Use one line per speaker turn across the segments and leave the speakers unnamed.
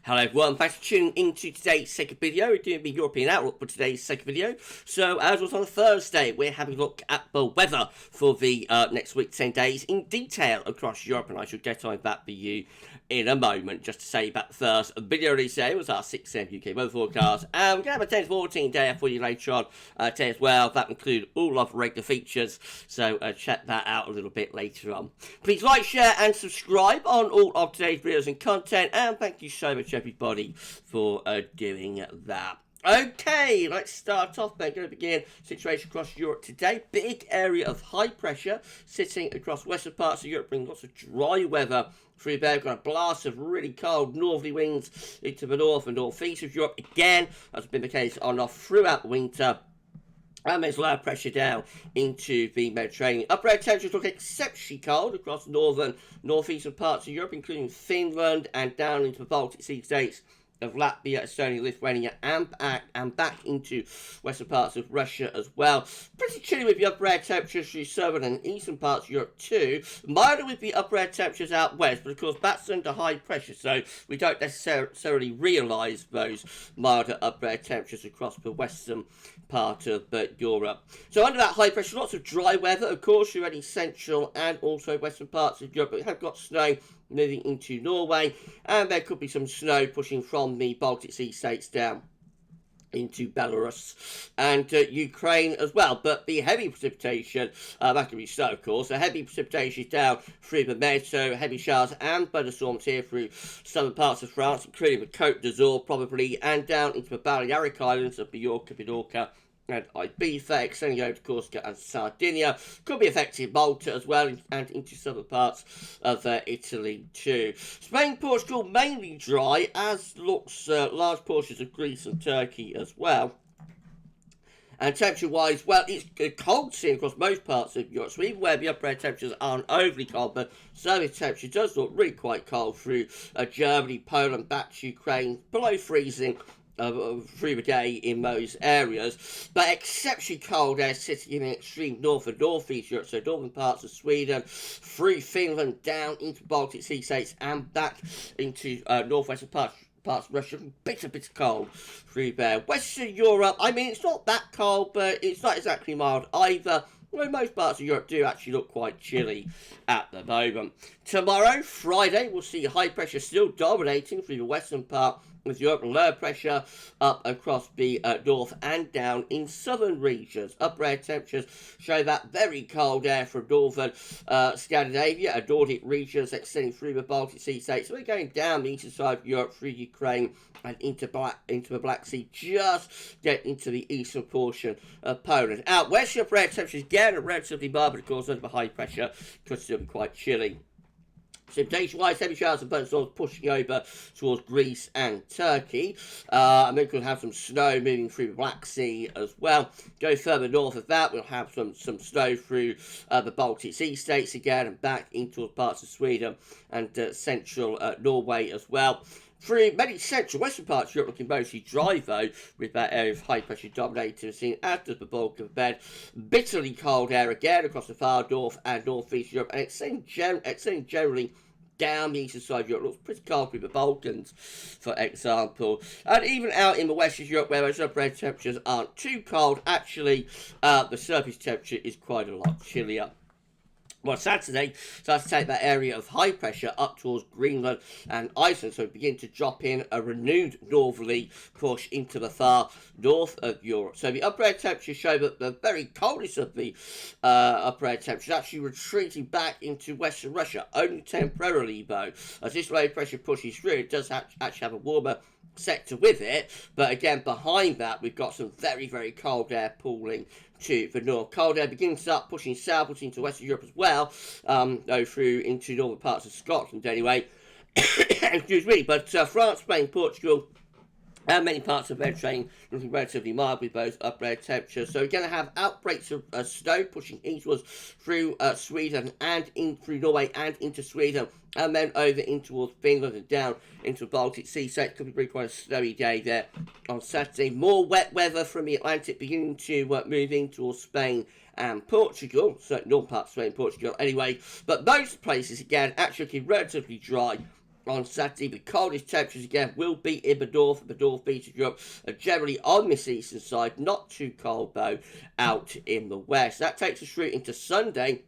Hello everyone, thanks for tuning into today's second video. We're doing the European outlook for today's second video. So as was on Thursday, we're having a look at the weather for the next week, 10 days in detail across Europe, and I shall get on that for you in a moment. Just to say that the first video release today was our 6 a.m. UK weather forecast, and we're going to have a 10 to 14 day for you later on today as well. That includes all of the regular features, so check that out a little bit later on. Please like, share and subscribe on all of today's videos and content, and thank you so much everybody for doing that. Okay, let's start off. We're going to begin situation across Europe today. Big area of high pressure sitting across western parts of Europe, bringing lots of dry weather through there. We've got a blast of really cold northerly winds into the north and northeast of Europe. Again, that's been the case on off throughout the winter. And there's low pressure down into the Mediterranean. Upper air temperatures look exceptionally cold across northern, northeastern parts of Europe, including Finland and down into the Baltic Sea states of Latvia, Estonia, Lithuania, and back into western parts of Russia as well. Pretty chilly with the upper air temperatures through southern and eastern parts of Europe too. Milder with the upper air temperatures out west, but of course that's under high pressure, so we don't necessarily realise those milder upper air temperatures across the western part of Europe. So under that high pressure, lots of dry weather, of course, through any central and also western parts of Europe. But we have got snow moving into Norway, and there could be some snow pushing from the Baltic Sea states down into Belarus and Ukraine as well. But the heavy precipitation, that could be snow of course, the heavy precipitation is down through the Med, so heavy showers and thunderstorms here through southern parts of France, including the Côte d'Azur probably, and down into the Balearic Islands of Majorca, Menorca and Ibiza, extending over to Corsica and Sardinia. Could be affecting Malta as well, and into southern parts of Italy too. Spain, Portugal mainly dry, as looks large portions of Greece and Turkey as well. And temperature-wise, well, it's cold seen across most parts of Europe. So even where the upper air temperatures aren't overly cold, but surface temperature does look really quite cold through Germany, Poland, back to Ukraine, below freezing through the day in those areas, but exceptionally cold air sitting in the extreme north and northeast Europe, so northern parts of Sweden, through Finland, down into Baltic Sea states, and back into northwestern parts of Russia. Bitter cold through there. Western Europe, I mean, it's not that cold, but it's not exactly mild either. Well, most parts of Europe do actually look quite chilly at the moment. Tomorrow, Friday, we'll see high pressure still dominating through the western part with Europe, and low pressure up across the north and down in southern regions. Upper air temperatures show that very cold air from northern Scandinavia and Nordic regions extending through the Baltic Sea states. So we're going down the eastern side of Europe through Ukraine and into the Black Sea, just get into the eastern portion of Poland. Out west, upper air temperatures again are relatively mild, but of course under the high pressure could still be quite chilly. Precipitation-wise, heavy showers and thunderstorms pushing over towards Greece and Turkey. And then we'll have some snow moving through the Black Sea as well. Go further north of that, we'll have some snow through the Baltic Sea states again, and back into parts of Sweden and central Norway as well. Through many central western parts of Europe looking mostly dry though, with that area of high pressure dominating, seen as does the bulk of the bed. Bitterly cold air again across the far north and northeast Europe, and extending generally down the eastern side of Europe. Looks pretty cold through the Balkans, for example. And even out in the western Europe, where those upper air temperatures aren't too cold, actually the surface temperature is quite a lot chillier. Well, Saturday starts to take that area of high pressure up towards Greenland and Iceland, so we begin to drop in a renewed northerly push into the far north of Europe. So the upper air temperatures show that the very coldest of the upper air temperatures actually retreating back into western Russia, only temporarily though. As this low pressure pushes through, it does actually have a warmer sector with it, but again behind that we've got some very cold air pooling to the north. Cold air begins to start pushing southwards into Western Europe as well, though through into northern parts of Scotland anyway. Excuse me, but France, Spain, Portugal, and many parts of the Mediterranean looking relatively mild with those upper air temperatures. So we're going to have outbreaks of snow pushing eastwards through Sweden and in through Norway and into Sweden, and then over in towards Finland and down into the Baltic Sea. So it could be pretty quite a snowy day there on Saturday. More wet weather from the Atlantic beginning to move in towards Spain and Portugal, so north part of Spain and Portugal anyway. But most places again actually looking relatively dry on Saturday. The coldest temperatures again will be in the north beach of Europe, generally on this eastern side. Not too cold though out in the west. That takes us through into Sunday,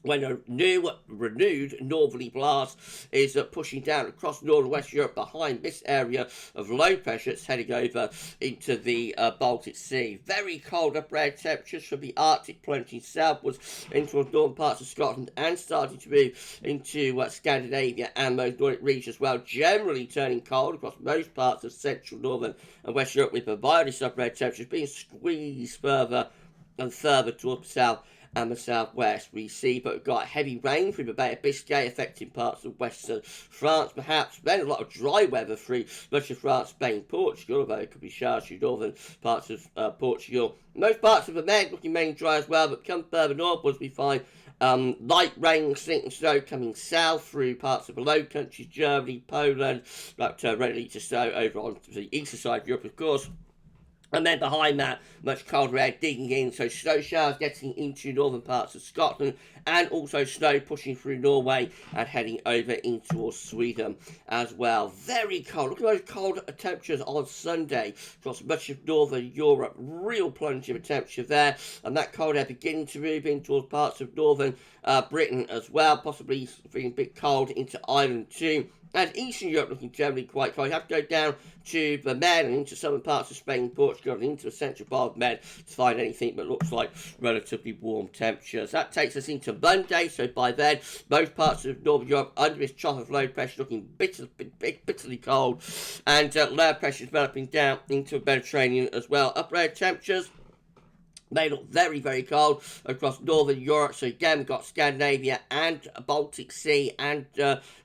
when a new, renewed northerly blast is pushing down across northern West Europe behind this area of low pressure. It's heading over into the Baltic Sea. Very cold upper air temperatures from the Arctic plunging southwards into the northern parts of Scotland and starting to move into Scandinavia and most Nordic regions as well. Generally turning cold across most parts of central, northern and West Europe, with the virus upper air temperatures being squeezed further and further towards the south and the southwest. We see, but we've got heavy rain through the Bay of Biscay affecting parts of western France, perhaps. Then a lot of dry weather through much of France, Spain, Portugal, although it could be showers through northern parts of Portugal. Most parts of the Med looking mainly dry as well, but come further northwards we find light rain, sleet and snow coming south through parts of the Low Countries, Germany, Poland, but ready to snow over on the eastern side of Europe, of course. And then behind that, much colder air digging in, so snow showers getting into northern parts of Scotland, and also snow pushing through Norway and heading over in towards Sweden as well. Very cold. Look at those cold temperatures on Sunday across much of northern Europe. Real plunge of a temperature there, and that cold air beginning to move in towards parts of northern Britain as well, possibly feeling a bit cold into Ireland too. And Eastern Europe looking generally quite cold. You have to go down to the Med and into southern parts of Spain, Portugal, and into the central part of Med to find anything that looks like relatively warm temperatures. That takes us into Monday, so by then, most parts of Northern Europe under this trough of low pressure looking bitterly cold, and lower pressure developing down into the Mediterranean as well. Upper air temperatures, they look very, very cold across northern Europe. So again, we've got Scandinavia and Baltic Sea and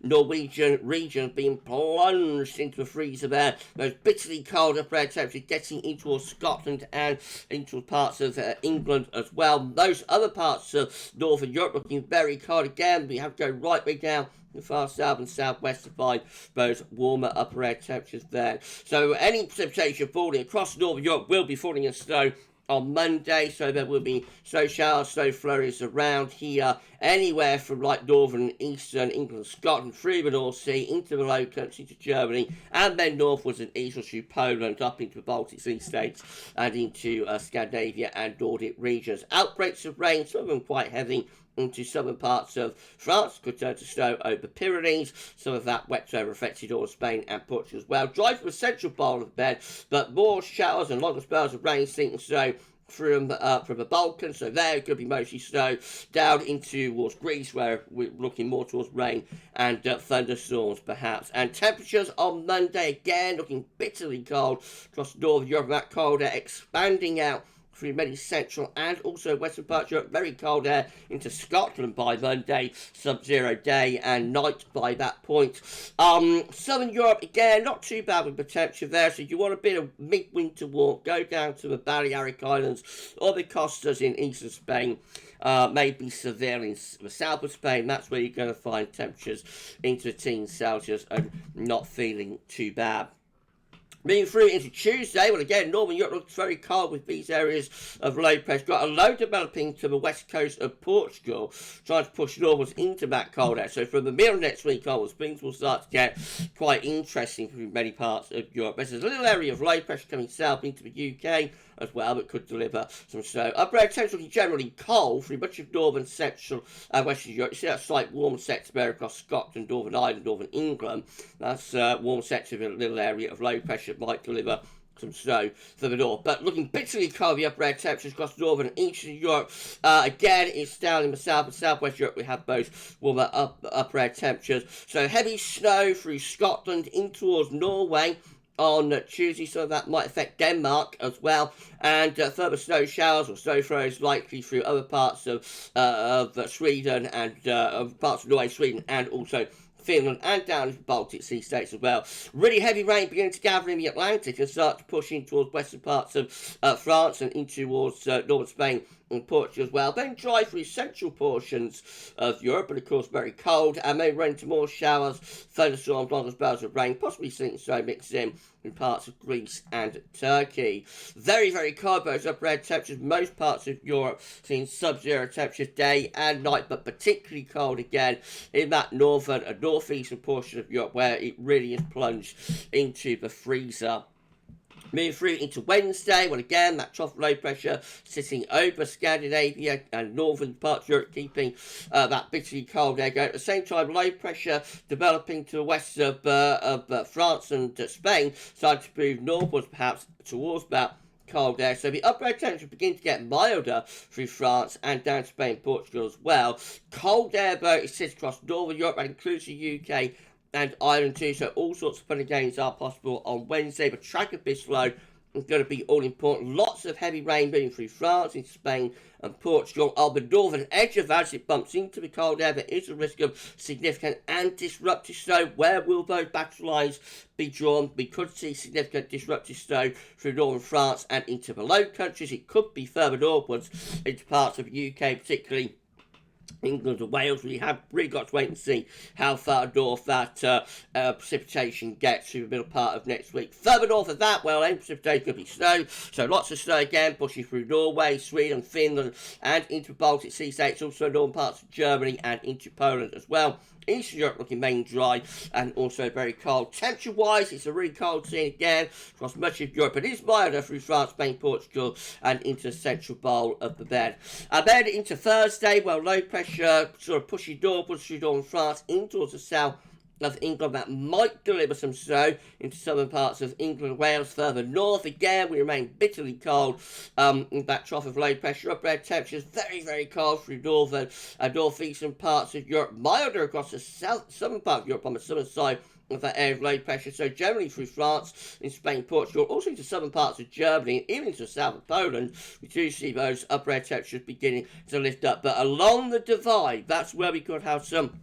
Norwegian region being plunged into the freezer there. Those bitterly cold upper air temperatures getting into Scotland and into parts of England as well. Those other parts of northern Europe looking very cold again. We have to go right way down the far south and southwest to find those warmer upper air temperatures there. So any precipitation falling across northern Europe will be falling in snow on Monday, so there will be snow showers, snow flurries around here, anywhere from like northern, eastern England, Scotland, through the North Sea, into the Low Countries, to Germany, and then northwards and eastwards through Poland, up into the Baltic Sea states, and into Scandinavia and Nordic regions. Outbreaks of rain, some of them quite heavy, into southern parts of France, could turn to snow over the Pyrenees. Some of that wet over affected all of Spain and Portugal as well. Dry from the central part of the bed, but more showers and longer spells of rain, sleet and snow from the Balkans, so there it could be mostly snow, down into towards Greece, where we're looking more towards rain and thunderstorms perhaps. And temperatures on Monday again looking bitterly cold across northern Europe. That cold air expanding out through many central and also western parts of Europe. Very cold air into Scotland by Monday, sub-zero day and night by that point. Southern Europe again, not too bad with the temperature there. So if you want a bit of mid-winter walk, go down to the Balearic Islands or the Costas in eastern Spain. Maybe Seville in the south of Spain. That's where you're going to find temperatures into the teens Celsius and not feeling too bad. Moving through into Tuesday, well again, Northern Europe looks very cold with these areas of low pressure. Got a low developing to the west coast of Portugal, trying to push northwards into that cold air. So from the middle of next week onwards, things will start to get quite interesting through many parts of Europe. There's a little area of low pressure coming south into the UK as well, that could deliver some snow. Upper air temperatures looking generally cold through much of northern, central and western Europe. You see that slight warm sector there across Scotland, Northern Ireland, Northern England. That's warm sector of a little area of low pressure might deliver some snow for the north. But looking bitterly cold, the upper air temperatures across northern and eastern Europe. Again, it's down in the south and southwest Europe. We have both warmer upper air temperatures. So heavy snow through Scotland in towards Norway on Tuesday, so that might affect Denmark as well, and further snow showers or snow throws likely through other parts of Sweden and parts of Norway, Sweden, and also Finland and down into the Baltic Sea states as well. Really heavy rain beginning to gather in the Atlantic and start to push in towards western parts of France and in towards northern Spain and Portugal as well. Then dry for essential portions of Europe, but of course very cold, and may run into more showers, thunderstorms, long spells of rain, possibly sleet and snow mixed in parts of Greece and Turkey. Very, very cold, those upper air temperatures. Most parts of Europe seeing sub-zero temperatures day and night, but particularly cold again in that northern and northeastern portion of Europe where it really is plunged into the freezer. Moving through into Wednesday, well again, that trough of low pressure sitting over Scandinavia and northern parts of Europe, keeping that bitterly cold air going. At the same time, low pressure developing to the west of France and Spain, starting to move northwards perhaps towards that cold air. So the upper air temperatures begin to get milder through France and down Spain and Portugal as well. Cold air, though, it sits across northern Europe and includes the UK and Ireland too, so all sorts of funny games are possible on Wednesday. But track of this low is going to be all important. Lots of heavy rain moving through France, in Spain and Portugal. On the northern edge of that, as it bumps into the cold air, there is a risk of significant and disruptive snow. Where will those battle lines be drawn? We could see significant disruptive snow through northern France and into the Low Countries. It could be further northwards into parts of the UK, particularly England and Wales. We have really got to wait and see how far north that precipitation gets through the middle part of next week. Further north of that, well, any precipitation could be snow, so lots of snow again, pushing through Norway, Sweden, Finland, and into Baltic Sea states, also northern parts of Germany and into Poland as well. Eastern Europe looking mainly dry and also very cold. Temperature-wise, it's a really cold scene again across much of Europe. It is milder through France, Spain, Portugal, and into the central bowl of the bed. Then into Thursday, well, low pressure sort of pushing northwards through northern France in towards the south of England. That might deliver some snow into southern parts of England and Wales. Further north again, we remain bitterly cold in that trough of low pressure. Upper air temperatures very, very cold through northern and northeastern parts of Europe. Milder across the southern part of Europe on the southern side of that area of low pressure. So generally through France, in Spain, Portugal, also into southern parts of Germany, and even into the south of Poland, we do see those upper air temperatures beginning to lift up. But along the divide, that's where we could have some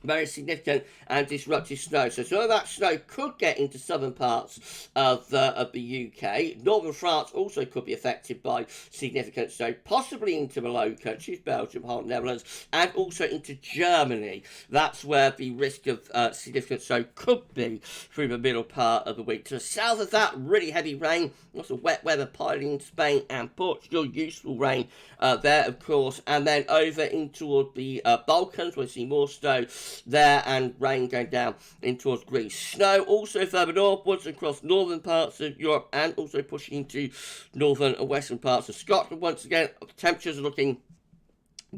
very significant and disruptive snow. So some of that snow could get into southern parts of the UK. Northern France also could be affected by significant snow, possibly into the Low Countries, Belgium, Holland, Netherlands, and also into Germany. That's where the risk of significant snow could be through the middle part of the week. To the south of that, really heavy rain, lots of wet weather piling in Spain and Portugal, useful rain there, of course. And then over in toward the Balkans, we'll see more snow there and rain going down in towards Greece. Snow also further northwards across northern parts of Europe and also pushing into northern and western parts of Scotland. Once again, temperatures are looking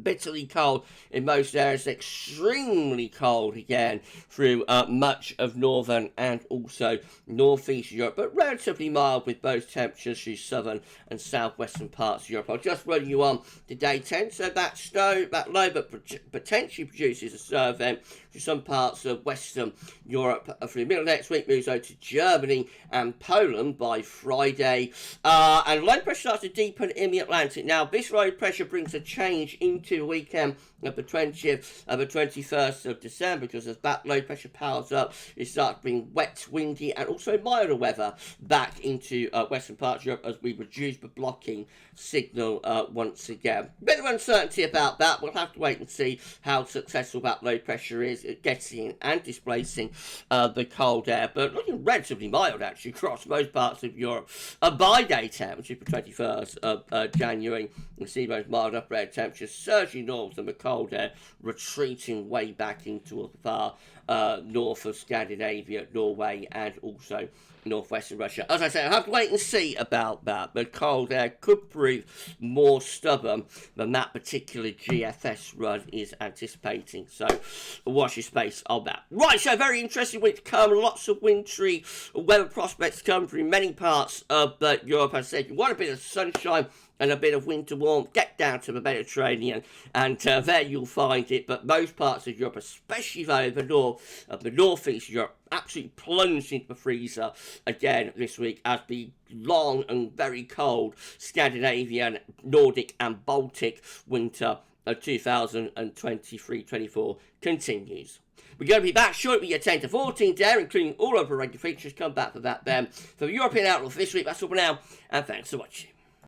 bitterly cold in most areas, extremely cold again through much of northern and also northeast Europe, but relatively mild with both temperatures through southern and southwestern parts of Europe. I'll just run you on to day 10. So that snow, that low, but potentially produces a snow event through some parts of western Europe through the middle of next week, moves over to Germany and Poland by Friday. And low pressure starts to deepen in the Atlantic. Now, this low pressure brings a change into the weekend of the 20th and the 21st of December, because as that low pressure powers up, it starts to bring wet, windy, and also milder weather back into western parts of Europe as we reduce the blocking signal once again. Bit of uncertainty about that. We'll have to wait and see how successful that low pressure is at getting and displacing the cold air, but looking relatively mild actually across most parts of Europe. By day 10, which is the 21st of January, we see those mild upper air temperatures surging north and the cold air retreating way back into the far north of Scandinavia, Norway, and also northwestern Russia. As I say, I have to wait and see about that. The cold air could prove more stubborn than that particular GFS run is anticipating. So watch your space on that. Right, so very interesting week to come. Lots of wintry weather prospects come from many parts of Europe. As I said, you want a bit of sunshine and a bit of winter warmth, get down to the Mediterranean, and there you'll find it. But most parts of Europe, especially though the north of the northeast Europe, absolutely plunged into the freezer again this week as the long and very cold Scandinavian, Nordic, and Baltic winter of 2023-24 continues. We're going to be back shortly at 10 to 14 there, including all of our regular features. Come back for that then. For the European Outlook this week, that's all for now, and thanks for watching.